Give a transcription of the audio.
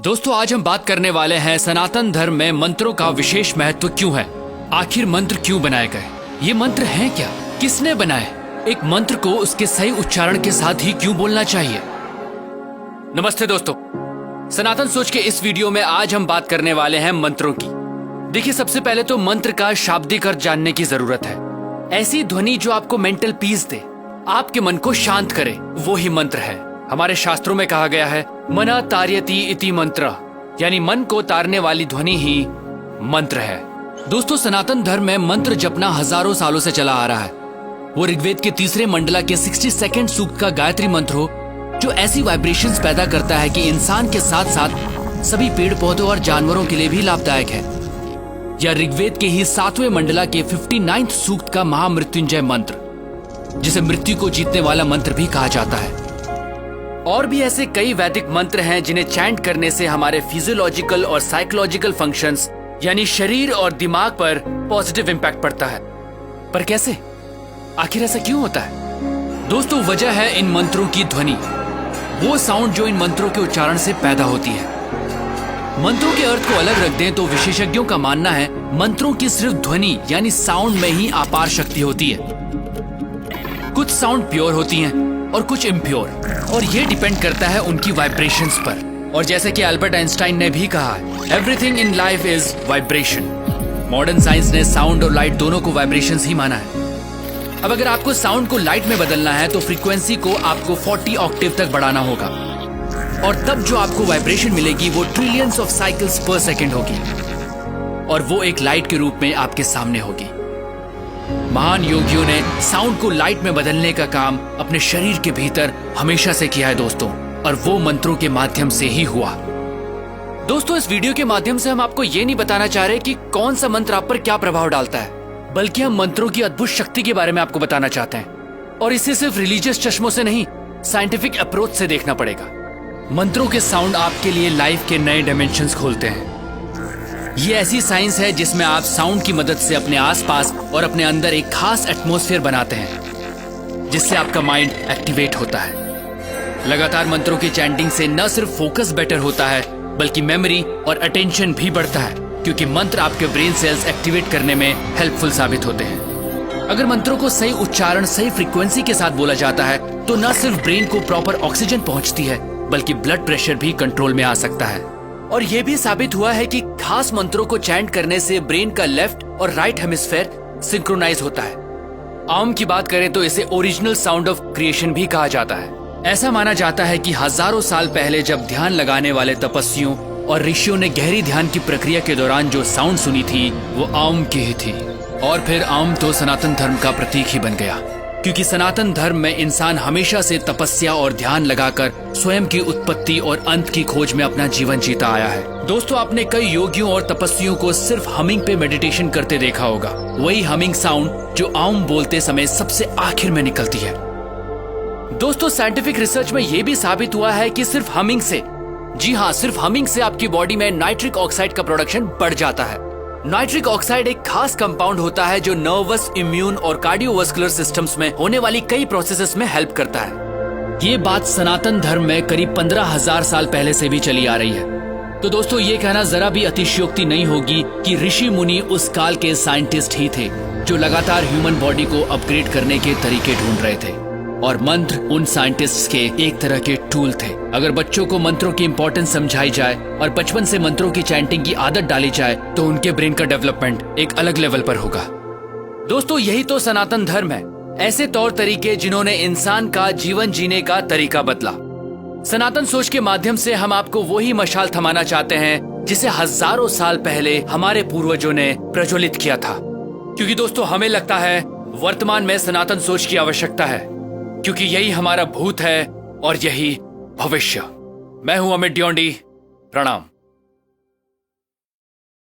दोस्तों आज हम बात करने वाले हैं सनातन धर्म में मंत्रों का विशेष महत्व क्यों है। आखिर मंत्र क्यों बनाए गए, ये मंत्र हैं क्या, किसने बनाए, एक मंत्र को उसके सही उच्चारण के साथ ही क्यों बोलना चाहिए। नमस्ते दोस्तों, सनातन सोच के इस वीडियो में आज हम बात करने वाले हैं मंत्रों की। देखिए, सबसे पहले तो मंत्र का शाब्दिक अर्थ जानने की जरूरत है। ऐसी ध्वनि जो आपको मेंटल पीस दे, आपके मन को शांत करे, वो ही मंत्र है। हमारे शास्त्रों में कहा गया है मना तार्यति इति मंत्र, यानी मन को तारने वाली ध्वनि ही मंत्र है। दोस्तों, सनातन धर्म में मंत्र जपना हजारों सालों से चला आ रहा है। वो ऋग्वेद के तीसरे मंडला के 62 सूक्त का गायत्री मंत्र हो, जो ऐसी वाइब्रेशंस पैदा करता है कि इंसान के साथ साथ सभी पेड़ पौधों और जानवरों के लिए भी लाभदायक है। या ऋग्वेद के ही 7वें मंडला के 59 सूक्त का महामृत्युंजय मंत्र, जिसे मृत्यु को जीतने वाला मंत्र भी कहा जाता है। और भी ऐसे कई वैदिक मंत्र हैं जिन्हें चैंट करने से हमारे फिजियोलॉजिकल और साइकोलॉजिकल फंक्शंस यानी शरीर और दिमाग पर पॉजिटिव इंपैक्ट पड़ता है। पर कैसे, आखिर ऐसा क्यों होता है? दोस्तों, वजह है इन मंत्रों की ध्वनि, वो साउंड जो इन मंत्रों के उच्चारण से पैदा होती है। मंत्रों के अर्थ को अलग रख दें तो विशेषज्ञों का मानना है मंत्रों की सिर्फ ध्वनि यानी साउंड में ही अपार शक्ति होती है। कुछ साउंड प्योर होती हैं और कुछ इम्प्योर, और ये डिपेंड करता है उनकी वाइब्रेशंस पर। और जैसे कि अल्बर्ट आइंस्टाइन ने भी कहा, everything in life is vibration. Modern science ने साउंड और लाइट दोनों को वाइब्रेशंस ही माना है। अब अगर आपको साउंड को लाइट में बदलना है तो फ्रीक्वेंसी को आपको 40 ऑक्टेव तक बढ़ाना होगा, और तब जो आपको वाइब्रेशन मिलेगी वो ट्रिलियंस ऑफ साइकिल्स पर सेकेंड होगी, और वो एक लाइट के रूप में आपके सामने होगी। महान योगियों ने साउंड को लाइट में बदलने का काम अपने शरीर के भीतर हमेशा से किया है दोस्तों, और वो मंत्रों के माध्यम से ही हुआ। दोस्तों, इस वीडियो के माध्यम से हम आपको ये नहीं बताना चाह रहे कि कौन सा मंत्र आप पर क्या प्रभाव डालता है, बल्कि हम मंत्रों की अद्भुत शक्ति के बारे में आपको बताना चाहते हैं। और इसे सिर्फ रिलीजियस चश्मों से नहीं, साइंटिफिक अप्रोच से देखना पड़ेगा। मंत्रों के साउंड आपके लिए लाइफ के नए डायमेंशंस खोलते हैं। ये ऐसी साइंस है जिसमें आप साउंड की मदद से अपने आसपास और अपने अंदर एक खास एटमॉस्फेयर बनाते हैं, जिससे आपका माइंड एक्टिवेट होता है। लगातार मंत्रों की चैंटिंग से न सिर्फ फोकस बेटर होता है, बल्कि मेमोरी और अटेंशन भी बढ़ता है, क्योंकि मंत्र आपके ब्रेन सेल्स एक्टिवेट करने में हेल्पफुल साबित होते हैं। अगर मंत्रों को सही उच्चारण, सही फ्रीक्वेंसी के साथ बोला जाता है तो न सिर्फ ब्रेन को प्रॉपर ऑक्सीजन पहुंचती है, बल्कि ब्लड प्रेशर भी कंट्रोल में आ सकता है। और यह भी साबित हुआ है कि खास मंत्रों को चैंट करने से ब्रेन का लेफ्ट और राइट हेमिस्फेयर सिंक्रोनाइज होता है। आम की बात करें तो इसे ओरिजिनल साउंड ऑफ क्रिएशन भी कहा जाता है। ऐसा माना जाता है कि हजारों साल पहले जब ध्यान लगाने वाले तपस्वियों और ऋषियों ने गहरी ध्यान की प्रक्रिया के दौरान जो साउंड सुनी थी वो आम की ही थी। और फिर आम तो सनातन धर्म का प्रतीक ही बन गया, क्योंकि सनातन धर्म में इंसान हमेशा से तपस्या और ध्यान लगाकर स्वयं की उत्पत्ति और अंत की खोज में अपना जीवन जीता आया है। दोस्तों, आपने कई योगियों और तपस्वियों को सिर्फ हमिंग पे मेडिटेशन करते देखा होगा, वही हमिंग साउंड जो आम बोलते समय सबसे आखिर में निकलती है। दोस्तों, साइंटिफिक रिसर्च में यह भी साबित हुआ है कि सिर्फ हमिंग से, जी हाँ, सिर्फ हमिंग से आपकी बॉडी में नाइट्रिक ऑक्साइड का प्रोडक्शन बढ़ जाता है। नाइट्रिक ऑक्साइड एक खास कंपाउंड होता है जो नर्वस, इम्यून और कार्डियोवास्कुलर सिस्टम्स में होने वाली कई प्रोसेसेस में हेल्प करता है। ये बात सनातन धर्म में करीब 15,000 साल पहले से भी चली आ रही है। तो दोस्तों, ये कहना जरा भी अतिशयोक्ति नहीं होगी कि ऋषि मुनि उस काल के साइंटिस्ट ही थे जो लगातार ह्यूमन बॉडी को अपग्रेड करने के तरीके ढूंढ रहे थे, और मंत्र उन साइंटिस्ट्स के एक तरह के टूल थे। अगर बच्चों को मंत्रों की इंपॉर्टेंस समझाई जाए और बचपन से मंत्रों की चैंटिंग की आदत डाली जाए तो उनके ब्रेन का डेवलपमेंट एक अलग लेवल पर होगा। दोस्तों, यही तो सनातन धर्म है, ऐसे तौर तरीके जिन्होंने इंसान का जीवन जीने का तरीका बदला। सनातन सोच के माध्यम से हम आपको वही मशाल थमाना चाहते हैं जिसे हजारों साल पहले हमारे पूर्वजों ने प्रज्वलित किया था। क्योंकि दोस्तों, हमें लगता है वर्तमान में सनातन सोच की आवश्यकता है, क्योंकि यही हमारा भूत है और यही भविष्य। मैं हूं अमित ड्योंडी, प्रणाम।